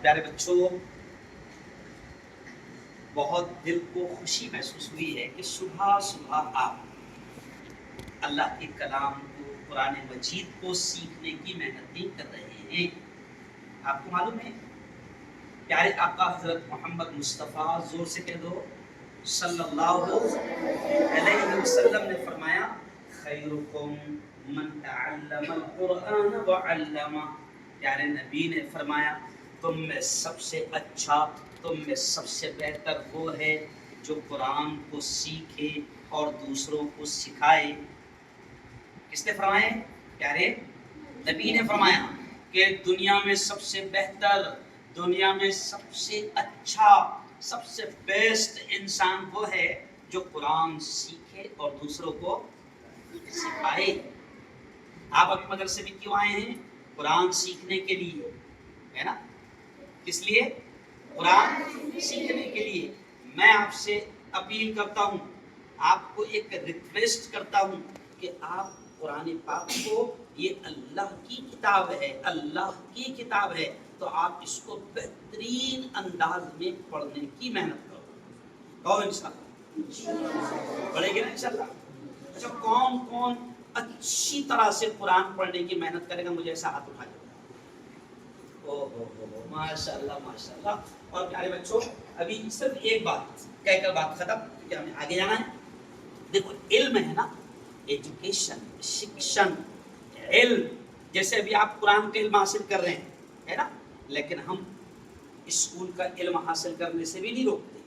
پیارے بچوں، بہت دل کو خوشی محسوس ہوئی ہے کہ صبح صبح آپ اللہ کے کلام کو، قرآن مجید کو سیکھنے کی محنتیں کر رہے ہیں۔ آپ کو معلوم ہے پیارے آقا حضرت محمد مصطفیٰ، زور سے کہہ دو، صلی اللہ علیہ وسلم نے فرمایا خیرکم من تعلم القرآن وعلمہ۔ پیارے نبی نے فرمایا تم میں سب سے اچھا، تم میں سب سے بہتر وہ ہے جو قرآن کو سیکھے اور دوسروں کو سکھائے۔ کس نے فرمایا؟ پیارے نبی نے فرمایا کہ دنیا میں سب سے بہتر، دنیا میں سب سے اچھا، سب سے بیسٹ انسان وہ ہے جو قرآن سیکھے اور دوسروں کو سکھائے۔ آپ ابھی مدرسے میں کیوں آئے ہیں؟ قرآن سیکھنے کے لیے، ہے نا؟ کس لیے؟ قرآن سیکھنے کے لیے۔ میں آپ سے اپیل کرتا ہوں، آپ کو ایک ریکویسٹ کرتا ہوں کہ آپ قرآن پاک کو، یہ اللہ کی کتاب ہے، اللہ کی کتاب ہے، تو آپ اس کو بہترین انداز میں پڑھنے کی محنت کرو۔ کہو انشاءاللہ پڑھیں گے نا انشاءاللہ؟ اچھا، کون کون اچھی طرح سے قرآن پڑھنے کی محنت کرے گا؟ مجھے ایسا ہاتھ اٹھا دو۔ ماشاءاللہ ماشاءاللہ۔ اور پیارے بچوں، ابھی صرف ایک بات کہہ کر بات ختم، کہ ہمیں آگے جانا ہے۔ دیکھو، علم ہے نا، ایجوکیشن، شکشن، علم، جیسے ابھی آپ قرآن کا علم حاصل کر رہے ہیں، ہے نا، لیکن ہم اسکول کا علم حاصل کرنے سے بھی نہیں روکتے۔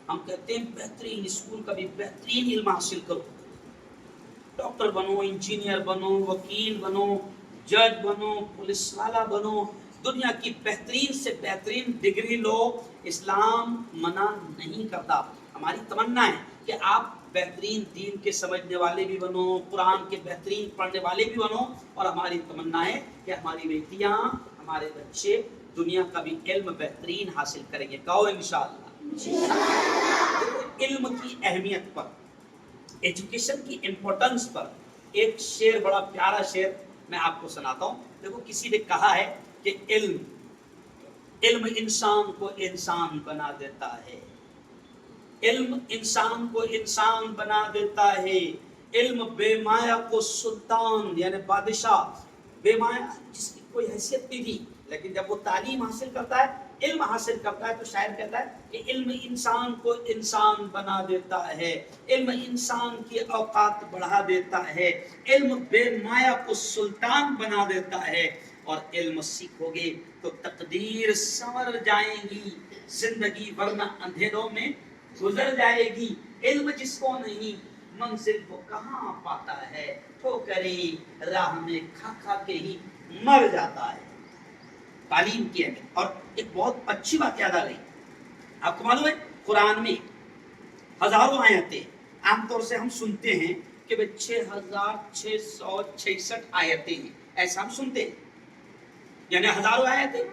ہم کہتے ہیں بہترین اسکول کا بھی بہترین علم حاصل کرو، ڈاکٹر بنو، انجینئر بنو، وکیل بنو، جج بنو، پولیس والا بنو، دنیا کی بہترین سے بہترین ڈگری لو۔ اسلام منع نہیں کرتا۔ ہماری تمنا ہے کہ آپ بہترین دین کے سمجھنے والے بھی بنو، قرآن کے بہترین پڑھنے والے بھی بنو، اور ہماری تمنا ہے کہ ہماری بیٹیاں، ہمارے بچے دنیا کا بھی علم بہترین حاصل کریں گے۔ کہو انشاءاللہ۔ علم کی اہمیت پر، ایجوکیشن کی امپورٹنس پر ایک شعر، بڑا پیارا شعر میں آپ کو سناتا ہوں۔ دیکھو، کسی نے کہا ہے کہ علم انسان کو انسان بنا دیتا ہے، علم انسان کو انسان بنا دیتا ہے، علم بے مایا کو سلطان، یعنی بادشاہ، بے مایا جس کی کوئی حیثیت نہیں تھی، لیکن جب وہ تعلیم حاصل کرتا ہے، علم حاصل کرتا ہے، تو شاعر کہتا ہے کہ علم انسان کو انسان بنا دیتا ہے، علم انسان کی اوقات بڑھا دیتا ہے، علم بے مایا کو سلطان بنا دیتا ہے، اور علم سیکھو گے تو تقدیر سنور جائیں گی، زندگی ورنہ اندھیروں میں گزر جائے گی۔ علم جس کو نہیں منزل کو کہاں پاتا ہے، ٹھوکریں راہ میں کھا کھا کے ہی مر جاتا ہے۔ تعلیم کی اہمیت۔ اور ایک بہت اچھی بات یاد آ رہی، آپ کو معلوم ہے قرآن میں ہزاروں آیتیں، عام طور سے ہم سنتے ہیں کہ 6666 آیتیں ہیں، ایسا ہم سنتے ہیں، یعنی ہزاروں آیتیں۔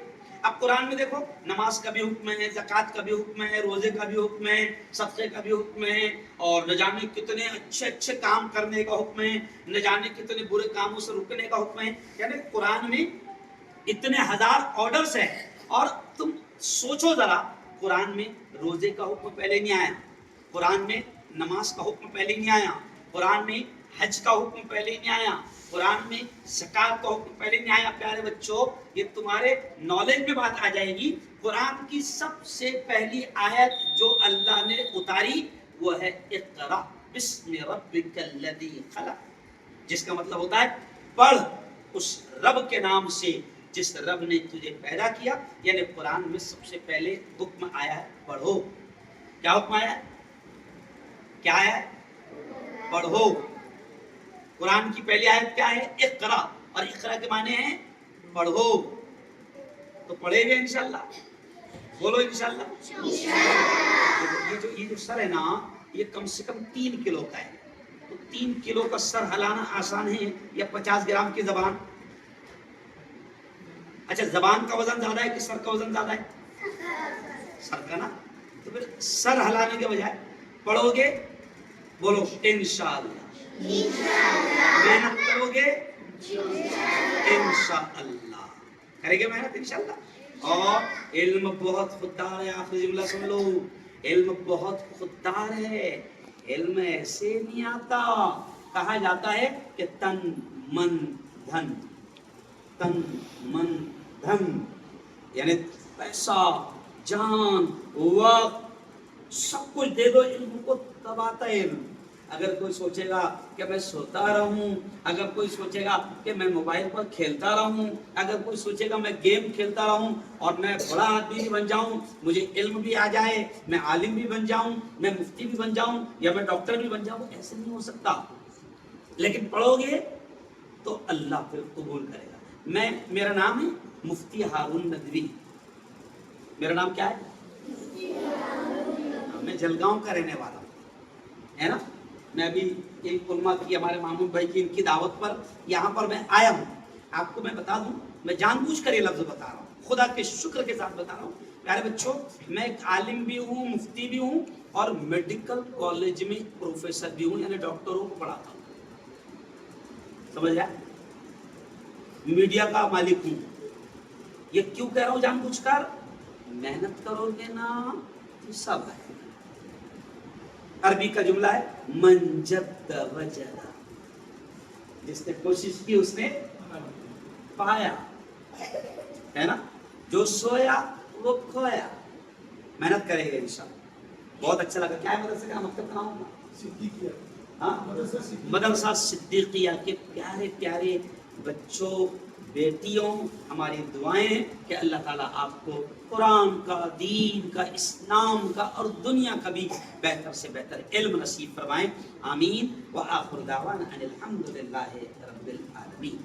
اب قرآن میں دیکھو، نماز کا بھی حکم ہے، زکوٰۃ کا بھی حکم ہے، روزے کا بھی حکم ہے، صدقے کا بھی حکم ہے، اور نہ جانے کتنے اچھے اچھے کام کرنے کا حکم ہے، نہ جانے کتنے برے کاموں سے رکنے کا حکم ہے۔ یعنی قرآن میں اتنے ہزار آرڈرز ہیں۔ اور تم سوچو ذرا، قرآن میں روزے کا حکم پہلے نہیں آیا، قرآن میں نماز کا حکم پہلے نہیں آیا، قرآن میں حج کا حکم پہلے نہیں آیا، قرآن میں زکوٰۃ کا حکم پہلے نہیں آیا۔ پیارے بچوں، یہ تمہارے نالج میں بات آ جائے گی۔ قرآن کی سب سے پہلی آیت جو اللہ نے اتاری وہ ہے اقرأ بسم ربک الذی خلق، جس کا مطلب ہوتا ہے پڑھ اس رب کے نام سے جس رب نے تجھے پیدا کیا۔ یعنی قرآن میں سب سے پہلے حکم آیا ہے پڑھو۔ کیا حکم آیا ہے؟ کیا آیا ہے؟ پڑھو۔ قرآن کی پہلی آیت کیا ہے؟ اقرا، اور اقرا کے معنی ہیں پڑھو۔ تو پڑھیں گے انشاءاللہ؟ بولو انشاءاللہ۔ یہ جو سر ہے نا، یہ کم سے کم 3 کلو کا ہے۔ تو 3 کلو کا سر ہلانا آسان ہے یا 50 گرام کی زبان؟ اچھا، زبان کا وزن زیادہ ہے کہ سر کا وزن زیادہ ہے؟ سر کا نا۔ تو پھر سر ہلانے کے بجائے پڑھو گے، بولو انشاءاللہ، محنت کرو گے انشاءاللہ، کریں گے محنت انشاءاللہ۔ اور علم بہت خوددار ہے. آخری جملہ سن لو, علم بہت خوددار ہے, علم ایسے نہیں آتا. کہا جاتا ہے کہ تن من دھن, تن من دھن یعنی پیسہ, جان, وقت سب کچھ دے دو علم کو تب آتا ہے علم. اگر کوئی سوچے گا کہ میں سوتا رہوں, اگر کوئی سوچے گا کہ میں موبائل پر کھیلتا رہوں, اگر کوئی سوچے گا میں گیم کھیلتا رہوں اور میں بڑا آدمی بھی بن جاؤں, مجھے علم بھی آ جائے, میں عالم بھی بن جاؤں, میں مفتی بھی بن جاؤں یا میں ڈاکٹر بھی بن جاؤں, ایسے نہیں ہو سکتا. لیکن پڑھو گے تو اللہ پھر قبول کرے گا. میرا نام ہے مفتی ہارون ندوی. میرا نام کیا ہے؟ میں جلگاؤں کا رہنے والا ہوں, ہے نا. میں ابھی ایک علماء کی, ہمارے مامون بھائی کی, ان کی دعوت پر یہاں پر میں آیا ہوں. آپ کو میں بتا دوں, میں جان بوجھ کر یہ لفظ بتا رہا ہوں, خدا کے شکر کے ساتھ بتا رہا ہوں. پیارے بچوں, میں ایک عالم بھی ہوں, مفتی بھی ہوں, اور میڈیکل کالج میں پروفیسر بھی ہوں, یعنی ڈاکٹروں کو پڑھاتا ہوں. سمجھ رہا؟ میڈیا کا مالک ہوں. یہ کیوں کہہ رہا ہوں جان بوجھ کر؟ محنت کرو گے نا تو سب ہے. عربی کا جملہ ہے من جد وجد, جس نے کوشش کی اس نے پایا, ہے نا. جو سویا وہ کھویا. محنت کرے گا انشاءاللہ. بہت اچھا لگا. کیا ہے مدرسے کا مکتب کا نام؟ مدرسہ صدیقیہ کے پیارے پیارے بچوں, بیٹیوں, ہماری دعائیں ہیں کہ اللہ تعالیٰ آپ کو قرآن کا, دین کا, اسلام کا اور دنیا کا بھی بہتر سے بہتر علم نصیب فرمائیں. آمین. وآخر دعوانا ان الحمد للہ رب العالمین.